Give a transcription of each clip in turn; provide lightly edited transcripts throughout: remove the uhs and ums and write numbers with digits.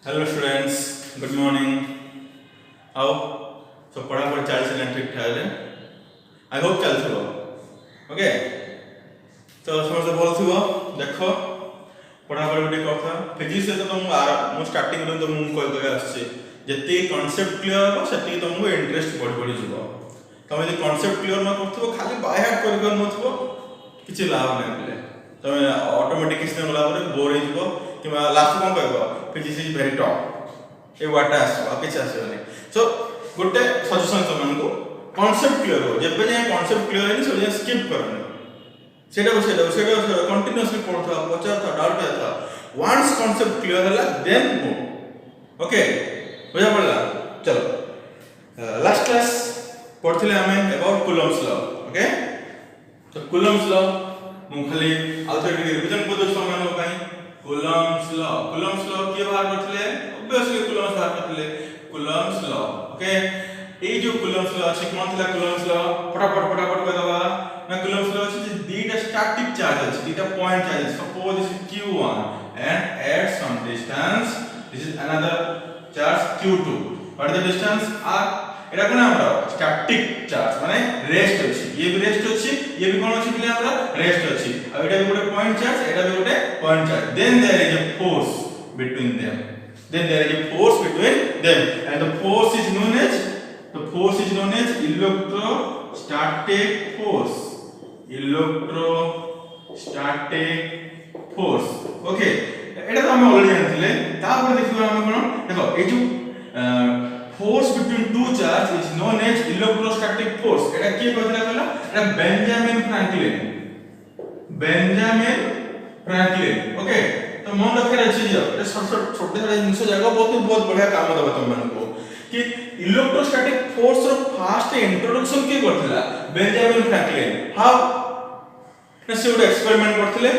Hello students, good morning. How? So पढ़ापढ़ी चलছে ठीक ठाक I hope चलथिबो. Okay? तो समस्त बोलथिबो देखो पढ़ापढ़ी गोटे कथा फिजिक्स तो तुम स्टार्टिंग रे तो मु कह कह आछे जति कांसेप्ट क्लियर हो सेति तुमको इंटरेस्ट बढ़ बढ़ जीवो. तुम यदि कांसेप्ट क्लियर न करथिबो खाली बाय हार्ट कर नथिबो किछि लाभ नै बोले तुम ऑटोमेटिक किछ न गला पर बोर हो जीवो कि लास्ट कोन कहबो फिजिक्स इज वेरी टफ ए वाटा आसो किछ आसोनी. सो गोटे सजेशन तुमको कांसेप्ट क्लियर हो जेबे जे कांसेप्ट क्लियर है से स्किप करनो सेटा कंटीन्यूअसली पढ़ता पचाता डाउट आता वंस कांसेप्ट क्लियर होला देन मूव. ओके बुझा पड़ला. चलो लास्ट क्लास पढ़थिले हमें अबाउट कूलम्स लॉ. ओके तो कूलम्स लॉ मु खाली आउथर रिवीजन को दो समय पई कूलम्स लॉ के बाहर करथिले ऑब्वियसली कूलम्स बाहर करथिले कूलम्स लॉ. ओके ए जो कूलम्स लॉ अछि कोन थिला कूलम्स लॉ फटाफट कह दबा ना. कूलम्स लॉ अछि जे दीटा स्टैटिक चार्ज अछि दीटा point charge. Suppose this is q1 and at some distance this is another charge q2. what is the distance r? एटा कोन हमरा स्टैटिक चार्ज माने रेस्ट अछि. ये भी रेस्ट अछि ये भी कोन अछि कि हमरा रेस्ट अछि. आ एटा भी गोटे पॉइंट चार्ज एटा भी गोटे point charge. Then there is a force between them. And the force is known as electrostatic force. Okay एटा तो हम ऑलरेडी जानथिले. तापर देखिबा हम कोन देखो ए जो force between two charge is known as electrostatic force. एटा के कहला कहला एटा बेंजामिन फ्रैंकलिन. ओके तो मन रखे अछि जे एटा छोटे जिंस जगह बहुत बढ़िया काम दबा तुम मानको कि electrostatic force row first introduction के करथिला बेंजामिन फ्रैंकलिन. हाउ ना से ଗୋଟେ एक्सपेरिमेंट करथिले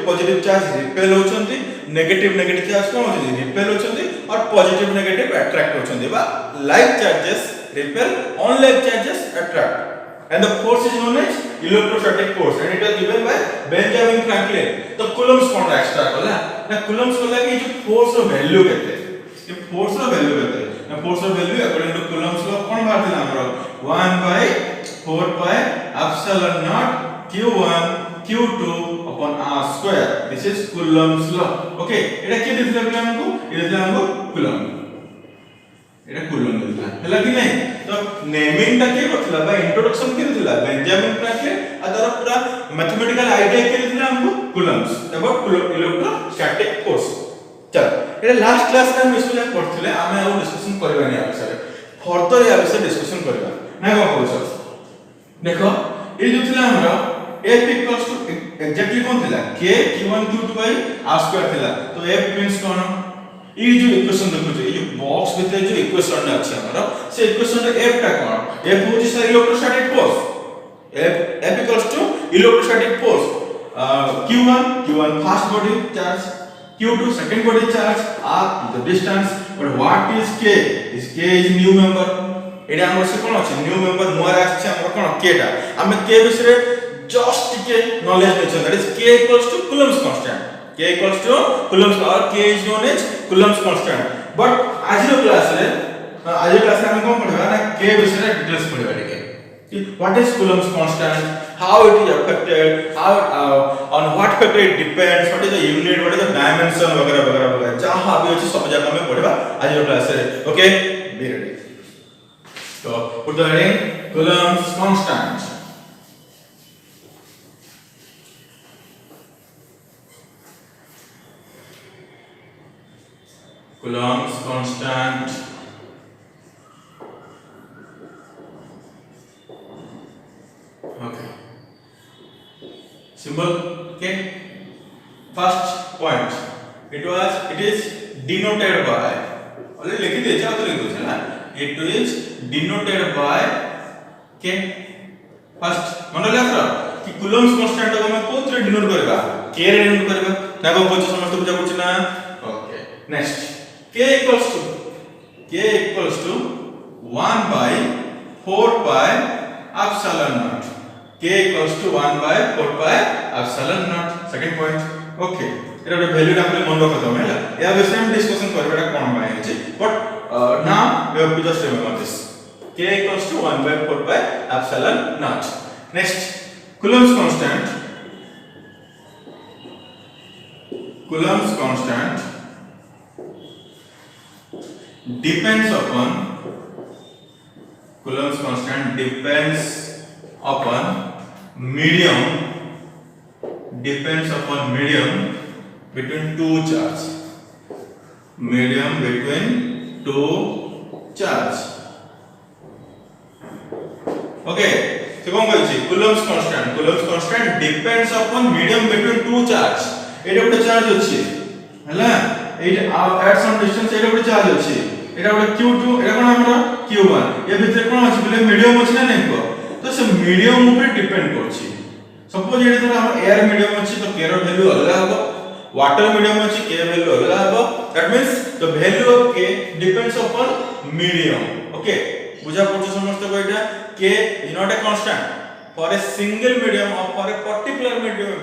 पॉजिटिव चार्ज रिपेल होचंती नेगेटिव चार्ज कोन होचंती रिपेल होचंती और पॉजिटिव नेगेटिव अट्रैक्ट होचंती बा like charges repel unlike charges attract. And the force is known as electrostatic force and it was given by Benjamin Franklin. तो Coulomb's कोन extra कला ना कूलम्स कहला कि जो फोर्स रो वैल्यू केते ये फोर्स रो वैल्यू केते ना फोर्स रो value according to Coulomb's law कोन बात है हमरो 1/4 pi epsilon naught q1 q2 upon r square. This is Coulomb's law. Okay एटा के दिसला कि हमको ये दिसला हमको कूलम एटा कूलम दिसला हला कि नहीं. तो नेमिंग टा के करथला बा इंट्रोडक्शन के दिसला बेंजामिन फ्रैंकलिन आ तार पूरा मैथमेटिकल आईडिया के दिसला हमको कूलम्स अबाउट इलेक्ट्रोस्टैटिक फोर्स. चल एटा लास्ट क्लास में हम इसले पढ़थिले हमें और डिस्कशन करबानी आवश्यक फर्दर या विषय डिस्कशन करबा ना को कहछ. देखो ए जो थिला हमरा f equals to exactly कोन थिला k q1 q2 by r square थिला. तो f मींस कोन ये जो इक्वेशन देखो ये जो बॉक्स भीतर जो इक्वेशन अछि हमरा से इक्वेशन रे f टा कोन f होची sir electrostatic force. f equals to electrostatic force. q1 first body charge q2 second body charge r the distance. but what is k is new member. एटा हमर से कोन अछि न्यू मेंबर मोर अछि हमर कोन k टा हम k विषय just के knowledge नै छै. That is k equals to Coulomb's constant. k equals to Coulomb's or k is known as Coulomb's constant. but आज क्लास में कोन पढ़बा ना k विषय डिटेल्स पढ़बा ठीक है कि what is Coulomb's constant, how it is affected, how on what factor it depends, what is the unit, what is the dimension वगैरह जहां भी अछि सब जगह में पढ़बा आज क्लास रे. Okay be ready. तो put the heading Coulomb's constant. Coulomb's constant. Okay. Symbol okay. First point. It is denoted by. already लिख दिए चाहो तो लिख दो ना. It is denoted by k. First मन रखरा कि Coulomb's constant को हम कोथरे डिनोट करबा k रे डिनोट करबा ना को पछ समस्त बुझा पछ ना. Okay next k equals to 1 by 4 pi epsilon naught. k equals to 1 by 4 pi epsilon naught. second point. okay Etah value टा हम मन रखत हम हैला या विषय में डिस्कशन करबेटा कोन बाय अछि but now we have to just remember this k equals to 1 by 4 pi epsilon naught. Next, Coulomb's constant depends upon medium between two charge. Medium between two charge. Okay, so कौन कहछि Coulomb's constant depends upon medium between two charge. एटा गोटे charge अछि हला एटा at some distance एटा गोटे charge अछि एटा गोटे q2 एटा कोन हमरा q1 ए भितर कोन अछि बोले मीडियम अछि ना नै को तो से मीडियम ऊपर डिपेंड करछि सपोज एटा तो हमर एयर मीडियम अछि तो k रो वैल्यू अलग हबो वाटर मीडियम अछि k वैल्यू अलग हबो that means the value of k depends upon medium okay बुझा पड़छ समस्त को एटा k is not a constant for a single medium or for a particular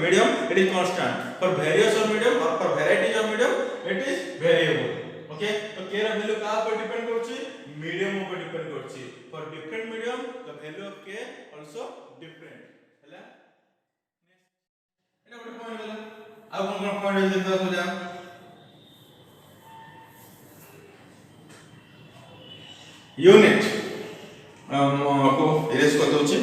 medium it is constant for various of medium or for varieties of medium it is variable okay तो k रा value का पर depend करछि medium ऊपर depend करछि for different medium the value of k also different हैला एटा गोटे point होला आ कोन पॉइंट देखा हो जा यूनिट को इरेज कर दउछि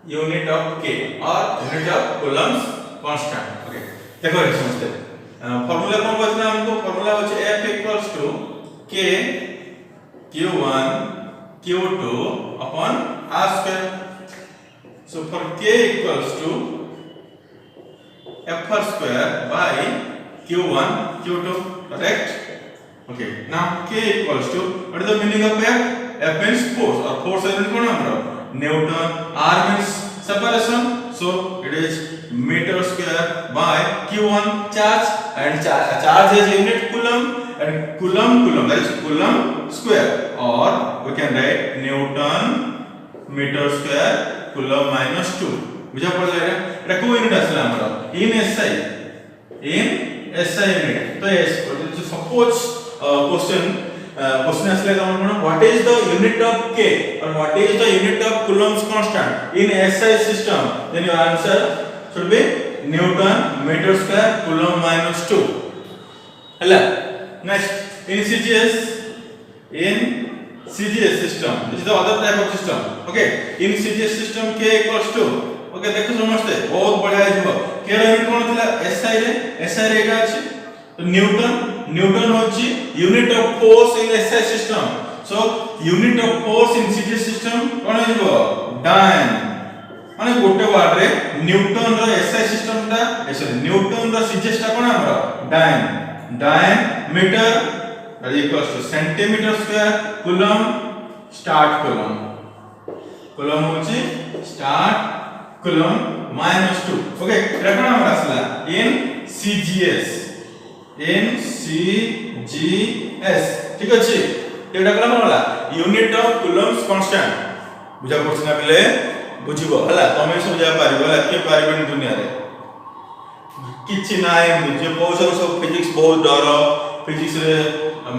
unit of k or unit of Coulomb's constant okay देखो ये समझते फार्मूला कौन बचना हमको फार्मूला होचे f equals to k q1 q2 upon r square so for k equals to f square by q1 q2 correct okay now k equals to what is the meaning of f means force or force is कोन हमरा Newton r means separation so it is meter square by q1 charge and charge is unit coulomb and coulomb that is coulomb square or we can write Newton meter square coulomb minus 2 बुझा पड़ला एटा को unit आसला हमरा in SI unit तो suppose question asle हमर what is the unit of k or what is the unit of Coulomb's constant in SI system then your answer should be Newton meter square coulomb minus 2 hela next in CGS system this is the other type of system okay in CGS system k equals to okay देखो समझते बहुत बढ़िया है k रा unit कोन थिला SI रे एटा अछि तो Newton होची unit of force in SI system so unit of force in CGS system कोन हेबो dyne माने गोटे वर्ड रे न्यूटन रो SI सिस्टम ता सॉरी न्यूटन रो CGS ता कोन हमरो dyne metre that is equals to centimeter square coulomb start coulomb होची start coulomb minus 2 okay एटा कोन हमर आसला in CGS ठीक अछि एटा कला होला यूनिट ऑफ Coulomb's constant बुझा पछना बेले बुझिबो हला तमे सब जा पारिबो हला के पारिबेन दुनिया रे किछि नाय जे बहुत सब फिजिक्स बहुत डर फिजिक्स रे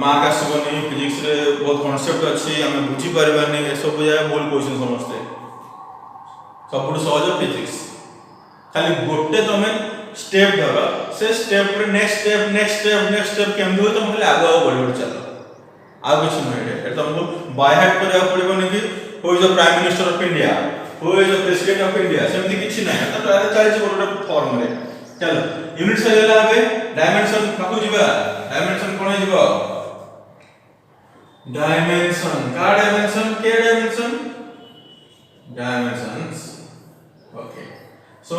मार्क आसबनी फिजिक्स रे बहुत कांसेप्ट अछि हम बुझी पारिबा नै सब जा बोल क्वेश्चन समझते सबुड सहज फिजिक्स खाली गोटे तमे स्टेप धर से स्टेप पर नेक्स्ट स्टेप केम हो तुम खाली आगो बढ़ चलो आ कुछ नहीं है तुमको बाय हार्ट करया पड़िबो नै कि who is the prime minister of India who is the president of India सेमति किछि नहीं तो डायरेक्ट चल जे गोटे फॉर्म रे चलो यूनिट से लेला बे डायमेंशन काकू जीवा डायमेंशन कोन जीवा डायमेंशन का डायमेंशन के डायमेंशंस ओके so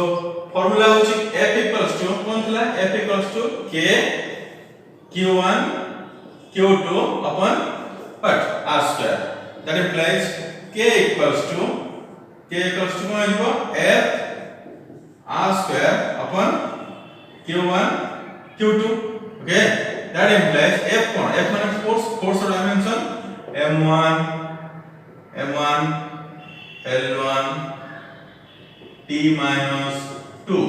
formula होची f equals to कोन थला f equals to k q1 q2 upon what r square that implies k equals to कोन आइबो f r square upon q1 q2. Okay, that implies f कौन, f माने force dimension m1 l1 t minus 2.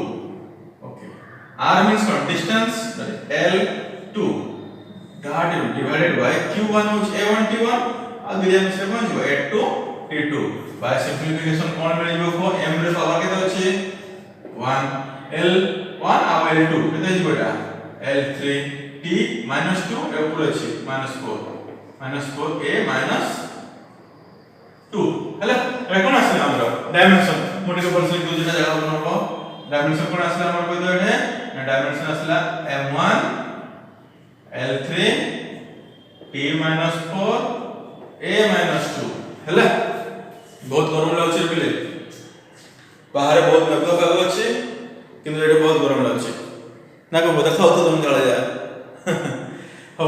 Okay, r means what, distance, that is l2, that is divided by q1 which a1 t1 और दिया में से कौन जो a2 t2. by simplification कौन मिल जिवो m रे पावर केते अछि 1 l1 और l2 केते जिवो एटा l3 t minus 2 ए ऊपर अछि -4 a minus 2 हला ए कोन आसे हमरो डायमेंशन मोटे के परसे दो जटा जगह बनबो. डायमेंशन कोन आसला हमर कहि दो एठे ना डायमेंशन आसला m1 l3 t minus 4 a minus 2 हला. बहुत गरम लागछ बिले बाहर बहुत मेघ पाग अछि किंतु एठे बहुत गरम लागछ ना को देखा तो तुम जळा जा. हो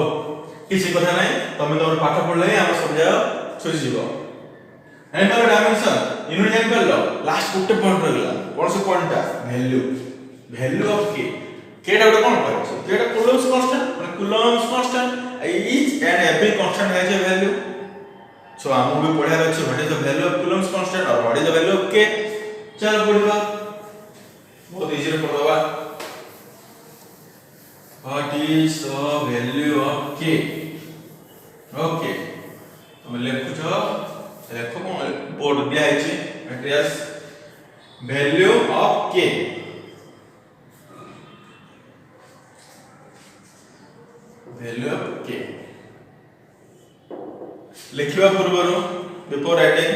किसी कथा नै तमे तोर पाठ पढले हम सब जा सोचि जीवो एंड पर डायमेंशन यूनिट जान करलो लास्ट गुटे पॉइंट रहला कोन से पॉइंटटा वैल्यू ऑफ के केटा गोटे कोन कहछ केटा कूलम्ब्स कांस्टेंट माने Coulomb's constant each and every constant has a value. So आमो भी पढ़ा रहे what is the value of Coulomb's constant or what is the value of k. चलो पढ़वा बहुत इजी रे पढ़वा. What is the value of k? Okay, तुम लिखो कौन बोर्ड दिया है जी materials value of k. value of k लिखिबा पूर्वरु बिफोर राइटिंग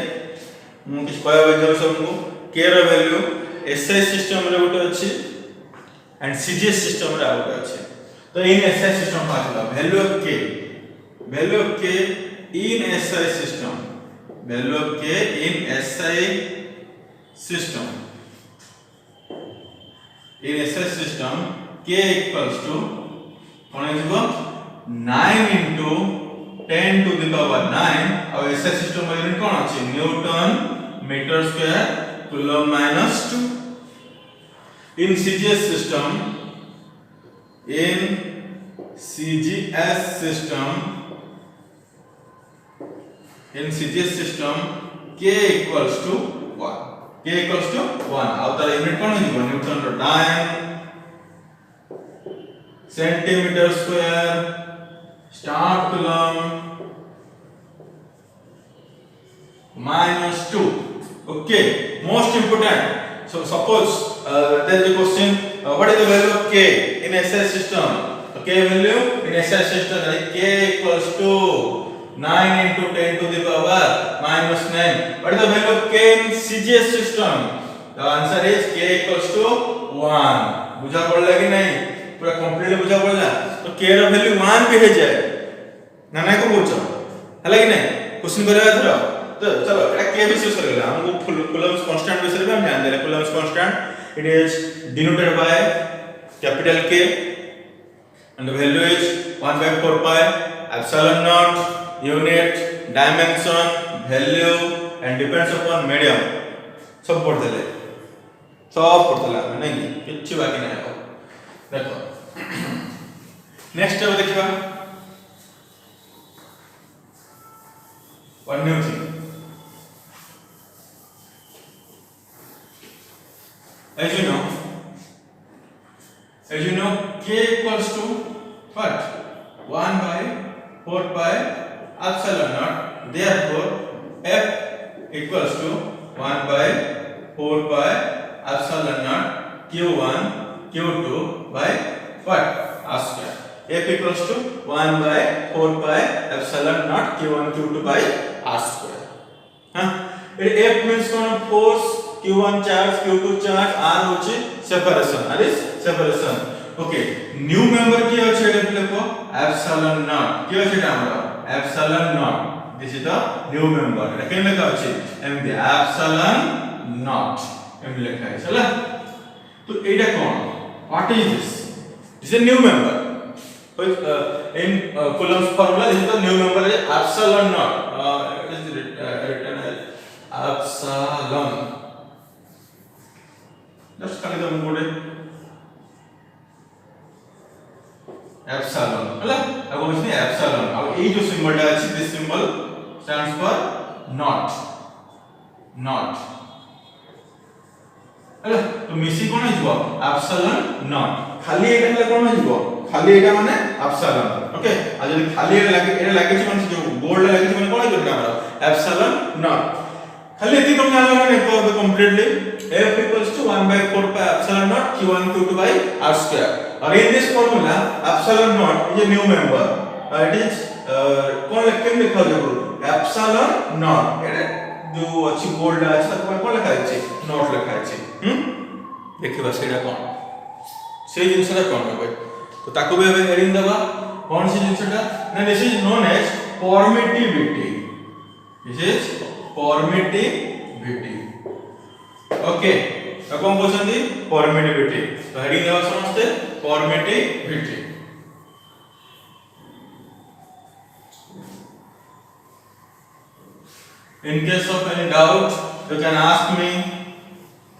मु किछ कहबा जाउ सबको k रो वैल्यू SI सिस्टम रे गोटे अछि एंड CGS सिस्टम रे आउट अछि. तो इन SI सिस्टम पाछला value of k in SI system value of k in SI system k equals to कोन हिजबो 9 into 10 to the power 9 और SI सिस्टम यूनिट कोन अछि newton metre square coulomb minus 2. in CGS system k equals to 1 और तार unit कोन हिजबो Newton रो डायन centimetre square start coulomb -2. Okay, most important. So suppose there is a question, what is the value of k in SI system? So k value in SI system that is k equals to 9 into 10 to the power -9. What is the value of k in CGS system? The answer is k equals to 1. बुझा पड़ला कि नहीं, पूरा complete बुझा पड़ला. तो k रो value 1 भी हो जाए ना ना को पूछो हला कि नहीं क्वेश्चन करबा थरो. तो चलो एटा के विषय सर गेला हमको कूलम्ब्स कांस्टेंट विषय में हम ध्यान देले. Coulomb's constant it is denoted by capital K and the value is 1/4 pi epsilon naught unit dimension value and depends upon medium. सब पढ़ देले नहीं किछ बाकी नहीं है. देखो नेक्स्ट अब देखिबा one new thing. As you know k equals to what 1/4 pi epsilon naught. Therefore f equals to 1/4 pi epsilon naught q1 q2 by what r square. f equals to 1/4 pi epsilon naught q1 q2 by r square. f means cone force, q1 charge, q2 charge, r होची separation. Okay, new member की होची एटा लिखो epsilon naught. की होची एटा हमर epsilon naught. This is the new member. एटा केन लिखा होची एमदी epsilon naught M लिखा है चला. तो एटा कोन what is this? This is a new member. In Coulomb's formula, this is the new member is epsilon naught. It is written as epsilon. Just call it the mode. Epsilon हला अब होछि epsilon अब ए जो symbol टा अछि this symbol stands for not हला तो मिसी कोन हिजबो एप्सिलॉन नॉट खाली एटा ले कोन हिजबो खाली एटा माने एप्सिलॉन ओके आ जदी खाली एटा लागे छै माने जो बोर्ड लागे छै माने कोन हिजबो हमरा एप्सिलॉन नॉट खाली एति तुम जान लो ने को completely f equals to 1 by 4 pi epsilon naught q1 q2 by r square और in this formula epsilon naught is a new member it is कोन केम लिखा जाबो epsilon naught एटा जो अछि बोल्ड अछि त कोन लिखा अछि नॉट लिखा अछि देखिबा सेडा कोन से जिंसटा कोन होबे तो ताको भी अब हेडिंग दबा कोन से जिंसटा ना this is known as permittivity this is permittivity okay अब कौन क्वेश्चन दी परमिटिविटी तो हेडिंग देवा समझते permittivity in case of any doubt you can ask me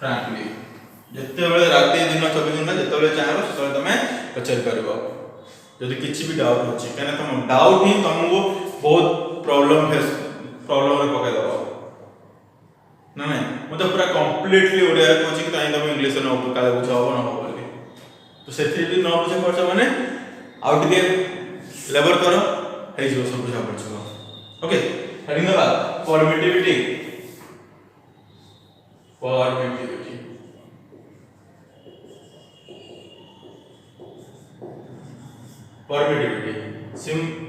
frankly जत्ते बेले राती दिन 24 घंटा जत्ते बेले चाहबो से तमे पचर करबो यदि किछि भी डाउट होछि कने तुम डाउट ही तुमको बहुत प्रॉब्लम रे पके दबो ना नहीं मतलब पूरा कंप्लीटली ओडिया कोछि कि ताई तुम इंग्लिश न हो काले बुझाओ न हो बोली तो सेथि भी न बुझे पड़छ माने आउट के लेबर करो हे जो सब बुझा पड़छ okay heading the permittivity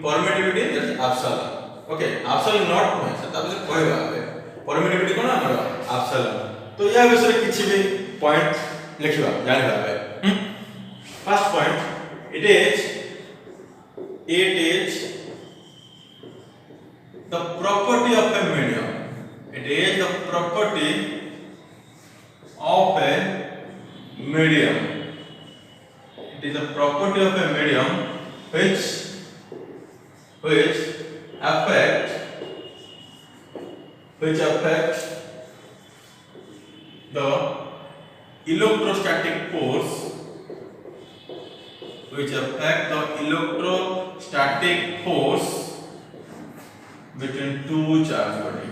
permittivity that's epsilon okay epsilon naught होय से तब से कहबा परमिटिविटी कोन हमर एप्सिलॉन तो या विषय किछि भी पॉइंट लिखिबा जानि बाबे first point it is the property of a medium it is the property of a medium it is the property of a medium which affect the electrostatic force between two charge body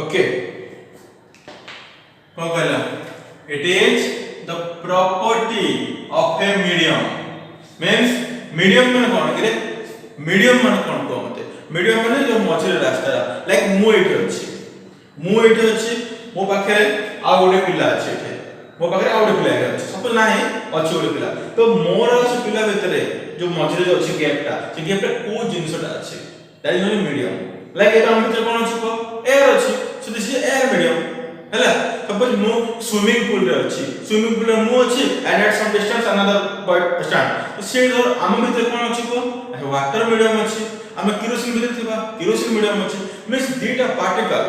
okay कौन कहला it is the property of a medium means medium माने कोन करे medium माने कोन को मते medium माने जो मझरे रास्ता लाइक मु एठी अछि मो पाखे आ गोटे पिला अछि एठी मो पाखे आ गोटे पिला अछि सपोज नाही अछि गोटे पिला तो मोर से पिला भितरे जो मझरे जो अछि गैपटा से गैपटा को जिंसटा अछि that is not medium like एटा हम भितर कोन अछि को एयर अछि so this is air medium हैला सपोज मो स्विमिंग पूल रे अछि स्विमिंग पूल रे मो अछि and at some distance another bird stand तो से हम भितर कोन अछि को वाटर मीडियम अछि हम केरोसिन भितर थिबा केरोसिन मीडियम अछि मींस दीटा पार्टिकल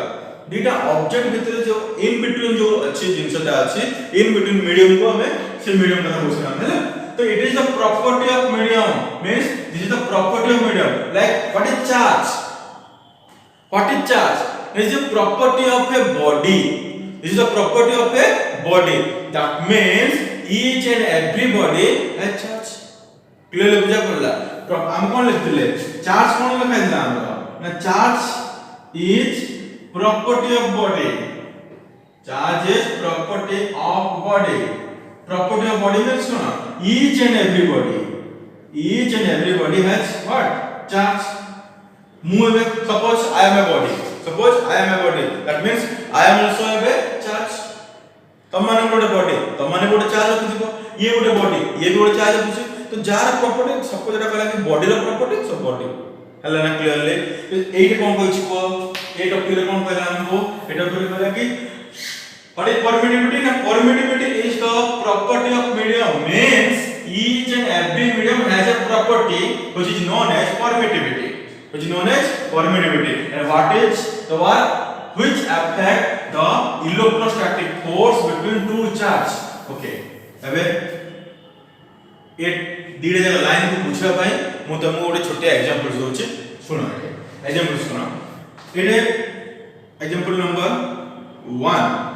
दीटा ऑब्जेक्ट भितर जो इन बिटवीन जो अच्छी जिंसटा अछि इन बिटवीन मीडियम को हमें से मीडियम कथा बुझना है तो it is the property of medium means this is the property of medium like what is charge this is the property of a body this is the property of a body that means each and every body has charge clearly बुझा पड़ला हम कोन लिखले charge कोन लिखा दिला हमरा ना charge is property of body charge is property of body means what each and everybody has what charge move suppose I am a body that means I am also have a charge तुम माने गोटे body तुम माने गोटे charge रखिबो ये गोटे body ये भी गोटे चार्ज रखिछ तो जार प्रॉपर्टी सब जेटा कहला कि बॉडी रो प्रॉपर्टी सब बॉडी हला ना क्लियरली एटा कोन कहछि को ए टॉपिक रे कोन कहला हमको ए टॉपिक कहला कि व्हाट इज परमिटिविटी ना permittivity is the property of medium means each and every medium has a property which is known as permittivity and what is the one which affect the electrostatic force between two charge okay अबे ए दीडे जगह line को बुझा पाई मु तुमको गोटे छोटे example दोछि सुनो example सुनो एटे example number 1.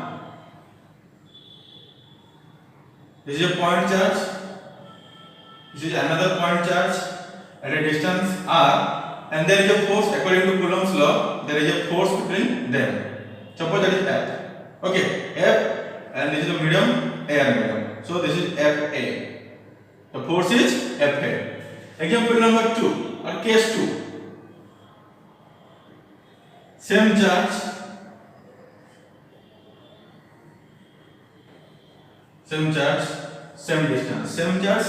This is a point charge. This is another point charge at a distance r, and there is a force according to Coulomb's law. There is a force between them. Suppose that is F. Okay, F, and this is the medium, air medium. So this is Fa. The force is Fa. Example number 2 or case 2. Same charge, same charge, same distance. Same charge,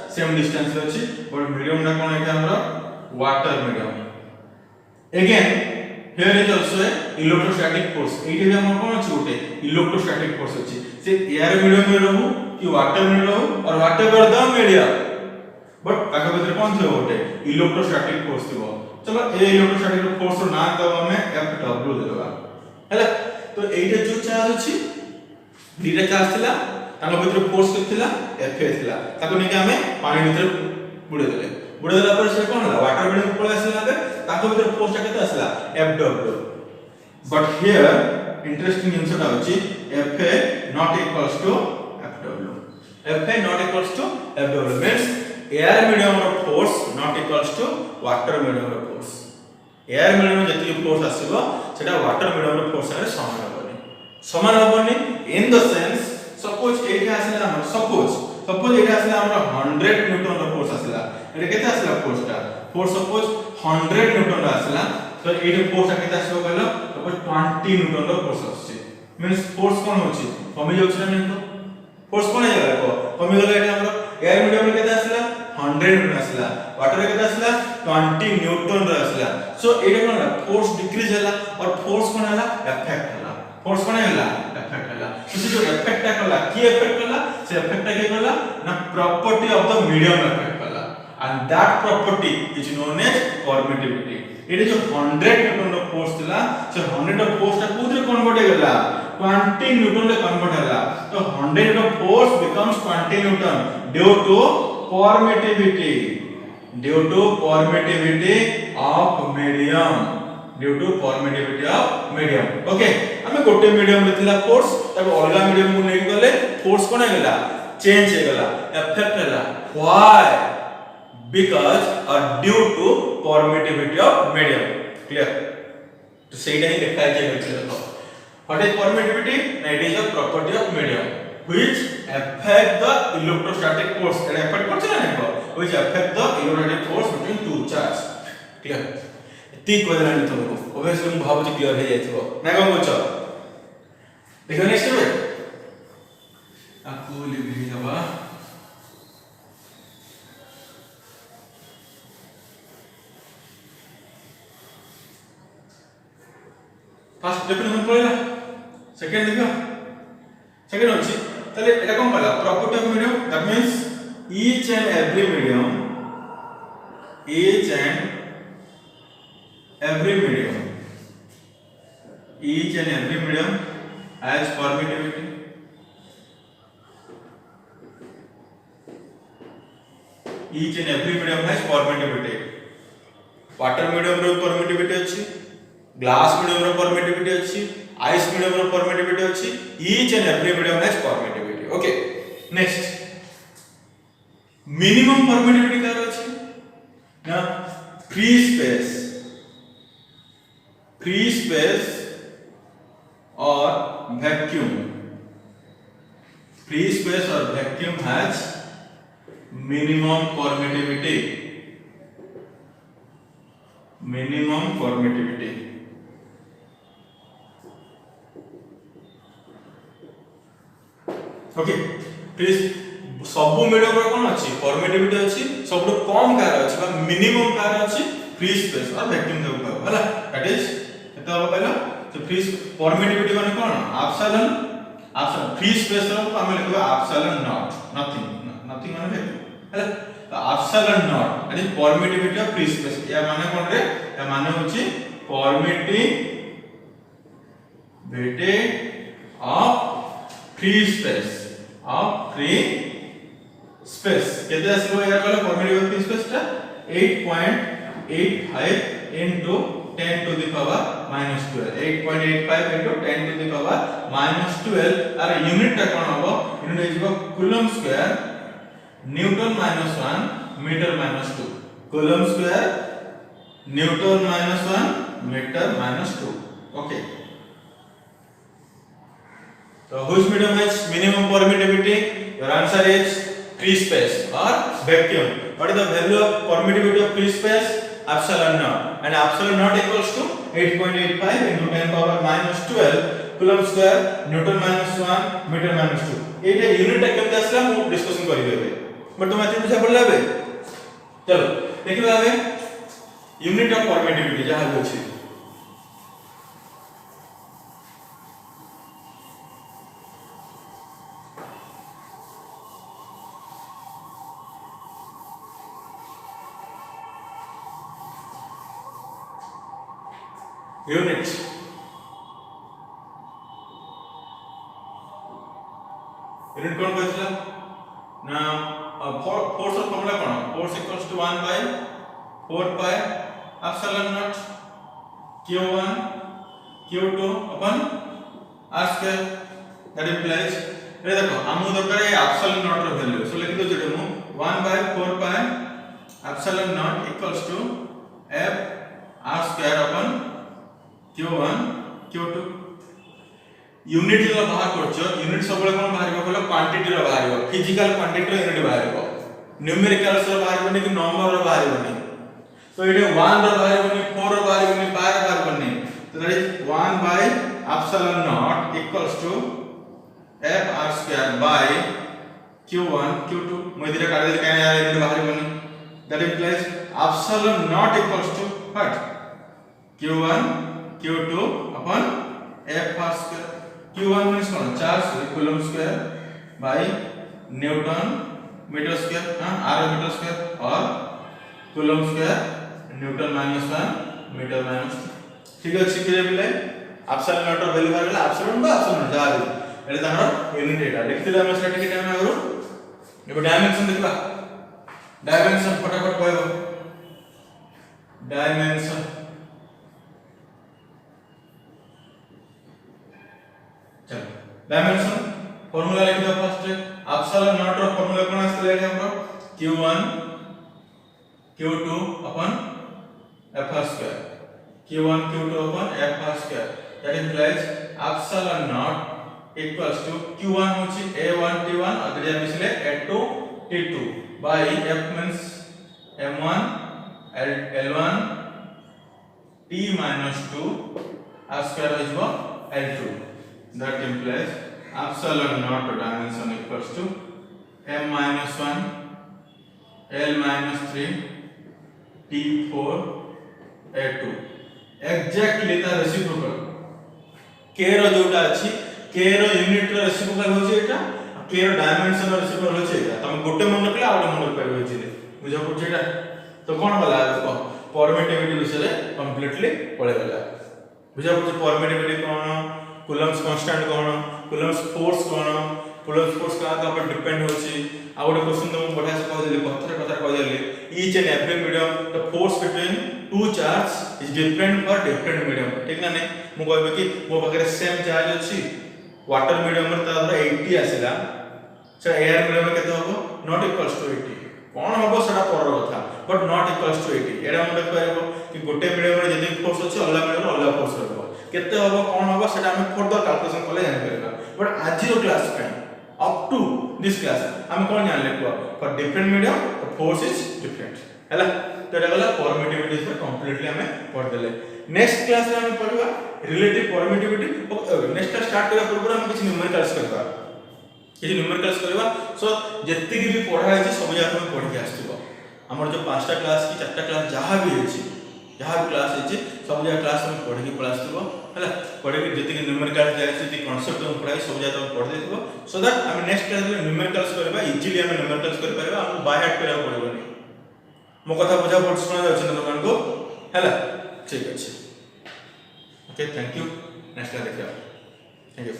same distance अछि, but medium na कोन है हमरा water medium. Again, here is also a electrostatic force. एठी भी हम कोन अछि गोटे electrostatic force अछि. से air medium में रहू कि water में रहू और whatever the medium, but आगे भीतर कोन थियो गोटे electrostatic force थियो. चलो ए इलेक्ट्रोस्टैटिक फोर्स रो नाम दबा में Fw देबा हैला. तो एटा जो चार्ज अछि दीटा चार्ज थिला, ताको भीतर फोर्स केथिला Fa थिला, ताको नै कि हमें पानी भीतर बुडे देला पर से कोन होला वाटर मीडियम ऊपर आसला के ताको भीतर फोर्स केते आसला Fw. बट हियर इंटरेस्टिंग जिंसटा अछि Fa not equals to Fw. Fa not equals to Fw means air medium रो force not equals to water medium रो फोर्स. एयर medium जति फोर्स आसीबो सेटा वाटर medium रो फोर्स रे समान होबनी इन द सेंस सपोज एठी आसीला हम सपोज एठी आसीला हमरा 100 न्यूटन रो फोर्स आसीला. एटा केते आसीला फोर्स सपोज 100 न्यूटन रो आसीला. तो एठी फोर्स केते आसीबो कहलो सपोज 20 न्यूटन रो फोर्स आसी मींस फोर्स कोन होची कमी जाउछ ना नहीं. तो फोर्स कोन हे गला कमी गला. एठी हमरा एयर medium रे केते आसीला 100 न्यूटन आसीला, वाटर रे केते आसीला 20 न्यूटन रे आसीला. सो एटा कोन फोर्स डिक्रीज होला और फोर्स कोन होला इफेक्ट होला. फोर्स कोन होला इफेक्ट होला. तो जो इफेक्ट कला की इफेक्ट कला से इफेक्ट के कला ना property of the medium effect कला, and that property is known as permittivity. एटा जो 100 न्यूटन रो फोर्स थिला से 100 रो फोर्स ता कुदरे कन्वर्ट हे गला 20 न्यूटन रे कन्वर्ट होला. तो 100 रो force becomes 20 newton due to permittivity of medium. Okay, हमें गोटे मीडियम रे थिला फोर्स ताको अलगा मीडियम को नै गले फोर्स कोन हेला चेंज हे गला इफेक्ट हेला. Why? Because due to permittivity of medium. Clear? तो सेटा ही लिखा है जे देखो what is permittivity. It is a property of medium which affect the electrostatic force. Etah affect करछ ना देखो which affect the electrostatic force between two charges. Clear? ती कोदलानी तुमको ओबवियसली हम भाबुची क्लियर हे जाइथबो ना कोन बोलछ. देखो नेक्स्ट में आपको लिखि दबा फर्स्ट डेफिनेशन पढला. सेकंड देखो सेकंड होची तले एटा कोन पढला property of medium. That means each and every medium has permittivity. Each and every medium has permittivity. Water medium रो permittivity अछि, glass medium रो permittivity अछि, ice medium रो permittivity अछि. Each and every medium has permittivity. Okay, next minimum permittivity का अछि ना free space or vacuum. Free space or vacuum has minimum permittivity. Okay, please सब मीडियम रो कोन अछि परमिटिविटी अछि, सबरो कम कार अछि बा मिनिमम कार अछि फ्री स्पेस और वैक्यूम देबो हला. दैट इज एत हो कहला तो फ्री परमिटिविटी माने कोन एप्सिलॉन फ्री स्पेस रो हम लिखबा एप्सिलॉन नॉट नथिंग माने वैक्यूम हला. तो epsilon not that is permittivity of free space. या माने कोन रे या माने होछि परमिटिविटी ऑफ फ्री स्पेस केते आसीबो या कहले परमिटिविटी फ्री स्पेस ता 8.85 into 10 to the power -2 12 8.85 into 10 to the power -12 आर यूनिट टा कोन हबो यूनिट इजबो coulomb square newton -1 metre -2 coulomb square newton -1 metre -2 okay so which medium has minimum permittivity your answer is free space or vacuum what is the value of permittivity of free space epsilon naught and epsilon naught equals to 8.85 into 10 power -12 coulomb square newton -1 meter -2 Etah unit टा केमते आसला मु discussion करिबे but तुम एते बुझा पड़ला बे चलो देखिबा हमें यूनिट ऑफ परमिटिविटी जहां होछि यूनिट यूनिट कोन कहला ना फोर्स ऑफ फॉर्मूला कोन force equals to 1 by 4 pi epsilon nought q1 q2 अपन r स्क्वायर दैट इंप्लाइज रे देखो हमु दरकार ए एप्सिलॉन नॉट रो वैल्यू सो लिख दो जेटे मु 1 by 4 pi epsilon not equals to f r square अपन q1 q2 यूनिट जो बाहर करछ यूनिट सबले कोन बाहरिबो कहलो क्वांटिटी रो बाहरिबो फिजिकल क्वांटिटी रो यूनिट बाहरिबो न्यूमेरिकल रो बाहरिबो नै कि नंबर रो बाहरिबो नै तो इटे 1 रो बाहरिबो नै 4 रो बाहरिबो नै 5 रो बाहरिबो नै तो that is 1 by epsilon not equals to f r square by q1 q2 মই दिरे काट दे काहे यूनिट बाहरिबो नै that implies epsilon not equals to what q1 q2 अपन f r square q1 means कोन charge coulomb square by newton metre square r metre square और coulomb square newton -1 metre -2 ठीक अछि कि बिले एप्सिलॉन नॉट रो वैल्यू बाहर गेला एप्सिलॉन बा एप्सिलॉन जा रे एटा तारो यूनिट एटा देखथिले हम स्टैटिक टाइम आगरो एबो डायमेंशन देखबा डायमेंशन फटाफट कहबो डायमेंशन चलो डायमेंशन फार्मूला लिख दो फर्स्ट एप्सिलॉन नॉट रो फार्मूला कोन आस्तले एटा हमरो q1 q2 अपन f r square q1 q2 अपन f r square that implies epsilon not equals to q1 होची a1 t1 और दिया मिसले a2 t2 by f means m1 l1 t -2 r square होइबो l2 that implies epsilon naught dimension equals to m -1 l -3 t4 a2 exactly the reciprocal k रो जोटा अछि k रो unit रो reciprocal होछि एटा k रो dimension रो reciprocal होछि एटा तम गोटे मन रखले out मन रख परबे छिले बुझा पड़छ एटा तो कोन वाला देखो परमिटिविटी विषय कंप्लीटली पळे गला बुझा पड़छ परमिटिविटी कोन कूलम्स कांस्टेंट कोन कूलम्स फोर्स कोन कूलम्स फोर्स का पर डिपेंड होछि आ गोटे क्वेश्चन तो बढ़िया से कह देली कथा कह देली each and every medium the force between two charge is different for different medium ठीक ना नहीं मु कहबे कि मो पाखरे सेम चार्ज अछि वाटर मीडियम रे तार 80 आसिला से एयर मीडियम केते होबो नॉट इक्वल्स टू 80 कोन होबो सेटा पर कथा बट नॉट इक्वल्स टू 80 एडा हम देख पाइबो कि गोटे मीडियम रे जदी फोर्स अछि अलग मीडियम रे अलग फोर्स रहबो केते होबो कोन होबो सेटा हम फर्दर कैलकुलेशन करले जानि परबा बट आज रो क्लास पे अप टू दिस क्लास हम कोन जान लेको for different medium the force is different हैला तो एटा गला परमिटिविटी से कंप्लीटली हमें पढ़ देले नेक्स्ट क्लास रे हम पढ़वा relative permittivity next class start करा पूर्व हम कुछ न्यूमेरिकल्स करबा सो जत्ते की भी पढ़ा है सब जाक हम पढ़ के आस्थिबो हमर जो पांचटा क्लास की चारटा क्लास जहां भी है जहां भी क्लास है सब जाक क्लास हम पढ़ के पढ़ास्थिबो हैला पढ़ के जत्ते की न्यूमेरिकल्स जाय कांसेप्ट हम पढ़ाई सब जाक हम पढ़ देथिबो सो दैट हम नेक्स्ट क्लास में न्यूमेरिकल्स करबा इजीली हम न्यूमेरिकल्स कर परबा हम बाय हार्ट करा पड़बनी मो कथा बुझा पड़ सुना जाउछ न दुकान को हैला ठीक अछि okay thank you next class देखियो थैंक यू